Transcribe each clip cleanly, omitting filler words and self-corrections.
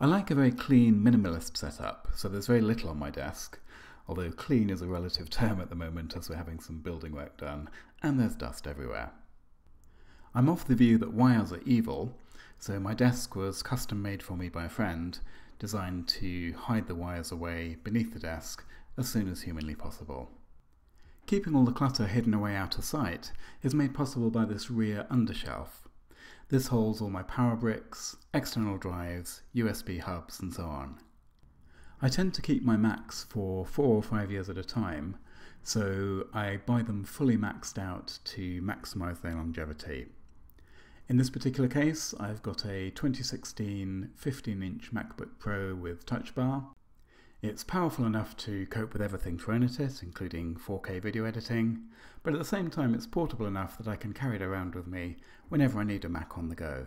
I like a very clean, minimalist setup, so there's very little on my desk, although clean is a relative term at the moment as we're having some building work done, and there's dust everywhere. I'm of the view that wires are evil, so my desk was custom made for me by a friend, designed to hide the wires away beneath the desk as soon as humanly possible. Keeping all the clutter hidden away out of sight is made possible by this rear undershelf. This holds all my power bricks, external drives, USB hubs and so on. I tend to keep my Macs for 4 or 5 years at a time, so I buy them fully maxed out to maximise their longevity. In this particular case, I've got a 2016 15-inch MacBook Pro with Touch Bar. It's powerful enough to cope with everything thrown at it, including 4K video editing, but at the same time it's portable enough that I can carry it around with me whenever I need a Mac on the go.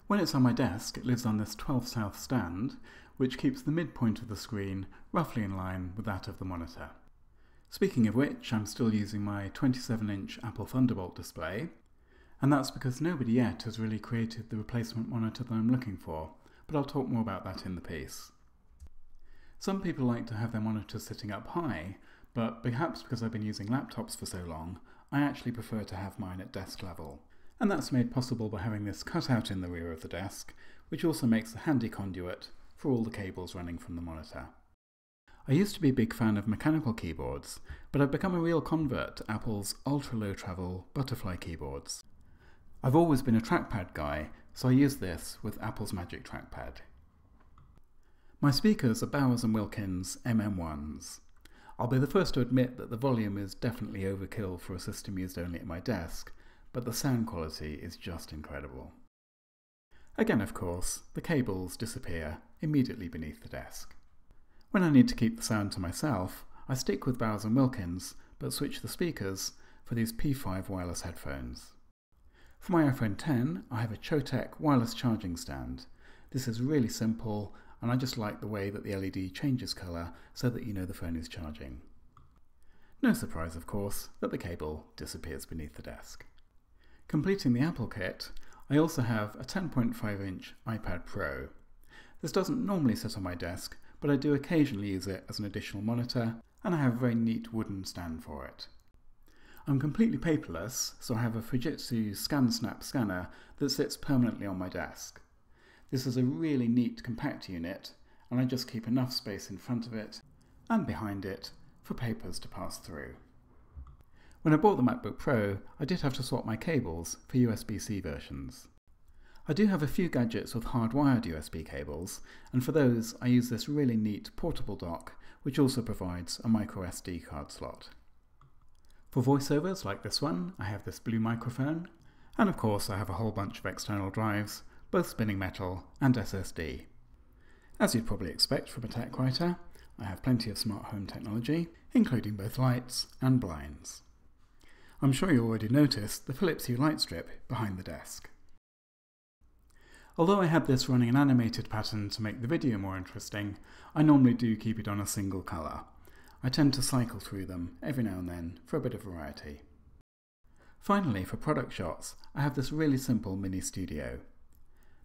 When it's on my desk, it lives on this 12 South stand, which keeps the midpoint of the screen roughly in line with that of the monitor. Speaking of which, I'm still using my 27-inch Apple Thunderbolt display, and that's because nobody yet has really created the replacement monitor that I'm looking for, but I'll talk more about that in the piece. Some people like to have their monitors sitting up high, but perhaps because I've been using laptops for so long, I actually prefer to have mine at desk level. And that's made possible by having this cutout in the rear of the desk, which also makes a handy conduit for all the cables running from the monitor. I used to be a big fan of mechanical keyboards, but I've become a real convert to Apple's ultra-low travel butterfly keyboards. I've always been a trackpad guy, so I use this with Apple's Magic Trackpad. My speakers are Bowers & Wilkins MM1s. I'll be the first to admit that the volume is definitely overkill for a system used only at my desk, but the sound quality is just incredible. Again, of course, the cables disappear immediately beneath the desk. When I need to keep the sound to myself, I stick with Bowers & Wilkins, but switch the speakers for these P5 wireless headphones. For my iPhone X, I have a Chotek wireless charging stand. This is really simple, and I just like the way that the LED changes colour so that you know the phone is charging. No surprise, of course, that the cable disappears beneath the desk. Completing the Apple kit, I also have a 10.5-inch iPad Pro. This doesn't normally sit on my desk, but I do occasionally use it as an additional monitor, and I have a very neat wooden stand for it. I'm completely paperless, so I have a Fujitsu ScanSnap scanner that sits permanently on my desk. This is a really neat compact unit, and I just keep enough space in front of it and behind it for papers to pass through. When I bought the MacBook Pro, I did have to swap my cables for USB-C versions. I do have a few gadgets with hardwired USB cables, and for those I use this really neat portable dock, which also provides a micro SD card slot. For voiceovers like this one, I have this blue microphone, and of course I have a whole bunch of external drives, both spinning metal and SSD. As you'd probably expect from a tech writer, I have plenty of smart home technology, including both lights and blinds. I'm sure you already noticed the Philips Hue Lightstrip behind the desk. Although I had this running an animated pattern to make the video more interesting, I normally do keep it on a single colour. I tend to cycle through them every now and then for a bit of variety. Finally, for product shots, I have this really simple mini studio.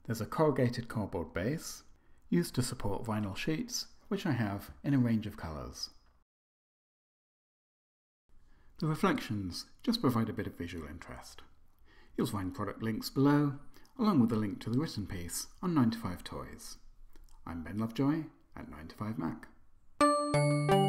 There's a corrugated cardboard base, used to support vinyl sheets, which I have in a range of colours. The reflections just provide a bit of visual interest. You'll find product links below, along with a link to the written piece on 9to5 Toys. I'm Ben Lovejoy at 9to5Mac.